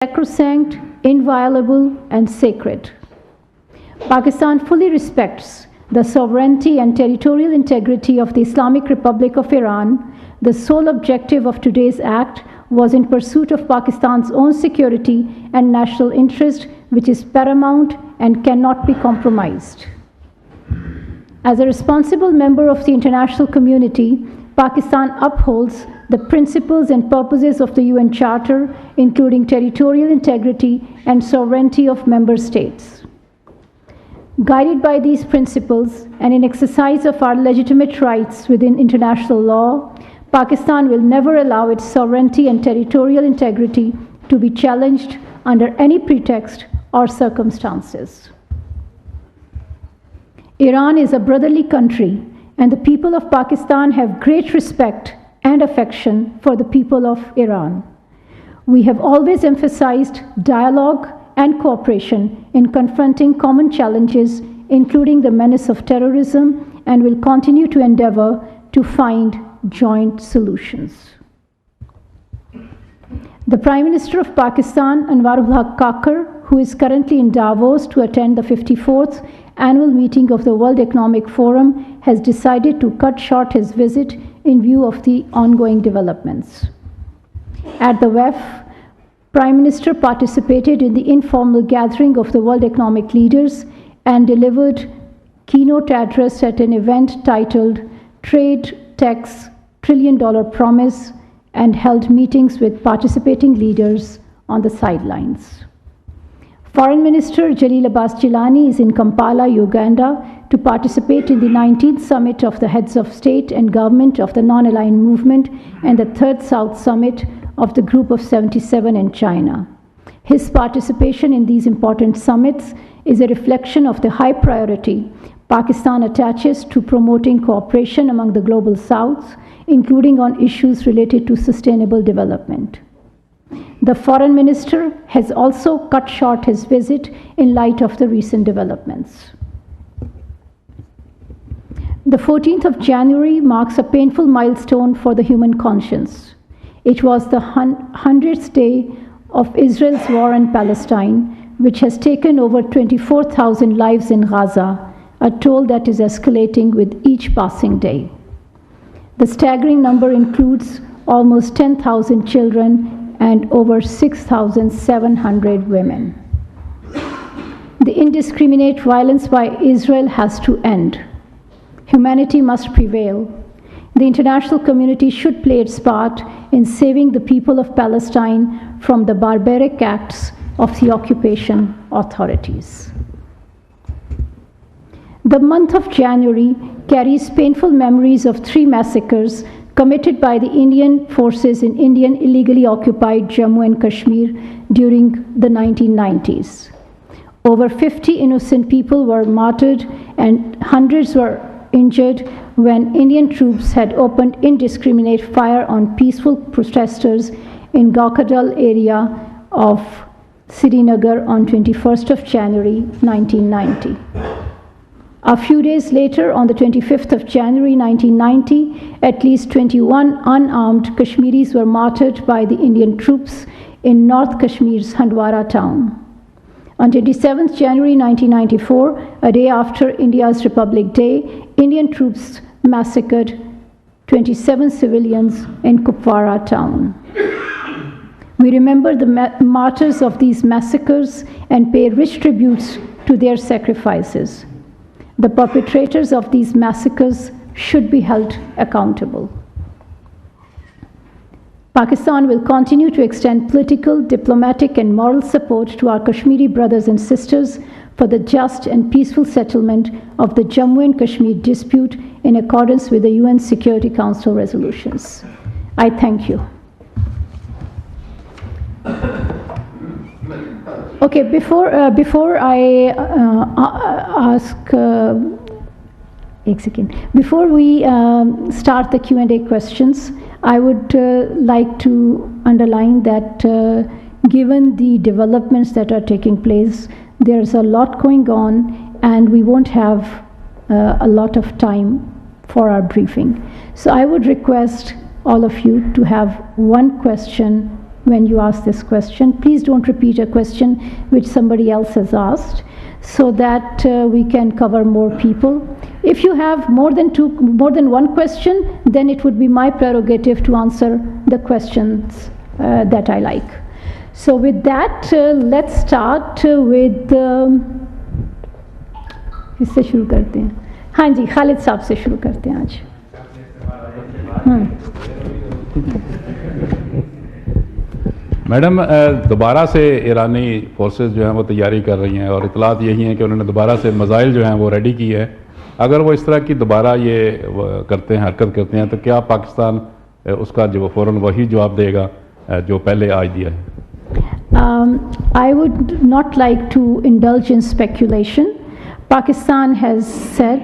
sacrosanct, inviolable, and sacred. Pakistan fully respects the sovereignty and territorial integrity of the Islamic Republic of Iran. The sole objective of today's act was in pursuit of Pakistan's own security and national interest, which is paramount and cannot be compromised. As a responsible member of the international community, Pakistan upholds the principles and purposes of the UN Charter, including territorial integrity and sovereignty of member states. Guided by these principles and in exercise of our legitimate rights within international law, Pakistan will never allow its sovereignty and territorial integrity to be challenged under any pretext or circumstances. Iran is a brotherly country, and the people of Pakistan have great respect and affection for the people of Iran. We have always emphasized dialogue and cooperation in confronting common challenges, including the menace of terrorism, and will continue to endeavor to find joint solutions. The Prime Minister of Pakistan, Anwarul Haq Kakar, who is currently in Davos to attend the 54th annual meeting of the World Economic Forum, has decided to cut short his visit in view of the ongoing developments. At the WEF, Prime Minister participated in the informal gathering of the World Economic Leaders and delivered keynote address at an event titled Trade, Tech's Trillion-Dollar Promise, and held meetings with participating leaders on the sidelines. Foreign Minister Jalil Abbas Jilani is in Kampala, Uganda, to participate in the 19th Summit of the Heads of State and Government of the Non-Aligned Movement and the 3rd South Summit of the Group of 77 in China. His participation in these important summits is a reflection of the high priority Pakistan attaches to promoting cooperation among the Global South, including on issues related to sustainable development. The Foreign Minister has also cut short his visit in light of the recent developments. The 14th of January marks a painful milestone for the human conscience. It was the 100th day of Israel's war in Palestine, which has taken over 24,000 lives in Gaza, a toll that is escalating with each passing day. The staggering number includes almost 10,000 children and over 6,700 women. The indiscriminate violence by Israel has to end. Humanity must prevail. The international community should play its part in saving the people of Palestine from the barbaric acts of the occupation authorities. The month of January carries painful memories of 3 massacres committed by the Indian forces in Indian illegally occupied Jammu and Kashmir during the 1990s. Over 50 innocent people were martyred and hundreds were injured when Indian troops had opened indiscriminate fire on peaceful protesters in Gaukadal area of Srinagar on 21st of January 1990. A few days later, on the 25th of January 1990, at least 21 unarmed Kashmiris were martyred by the Indian troops in North Kashmir's Handwara town. On 27th January 1994, a day after India's Republic Day, Indian troops massacred 27 civilians in Kupwara town. We remember the martyrs of these massacres and pay rich tributes to their sacrifices. The perpetrators of these massacres should be held accountable. Pakistan will continue to extend political, diplomatic, and moral support to our Kashmiri brothers and sisters for the just and peaceful settlement of the Jammu and Kashmir dispute in accordance with the UN Security Council resolutions. I thank you. Okay, before I ask, before we start the Q&A questions, I would like to underline that given the developments that are taking place, there's a lot going on and we won't have a lot of time for our briefing. So I would request all of you to have one question when you ask this question. Please don't repeat a question which somebody else has asked, so that we can cover more people. If you have more than one question, then it would be my prerogative to answer the questions that I like. So with that, let's start with किससे शुरू करते हैं? हाँ जी, खालिद साहब से शुरू करते हैं आज. मैडम, दोबारा से ईरानी फोर्सेस जो हैं वो तैयारी कर रही हैं और इतलात यही हैं कि उन्होंने दोबारा से मिसाइल जो हैं वो रेडी की है. अगर वो इस तरह की दोबारा ये करते हैं, हरकत करते हैं, तो क्या पाकिस्तान उसका जो फ़ौरन वही जवाब देगा जो पहले आज दिया है? I would not like to indulge in speculation. Pakistan has said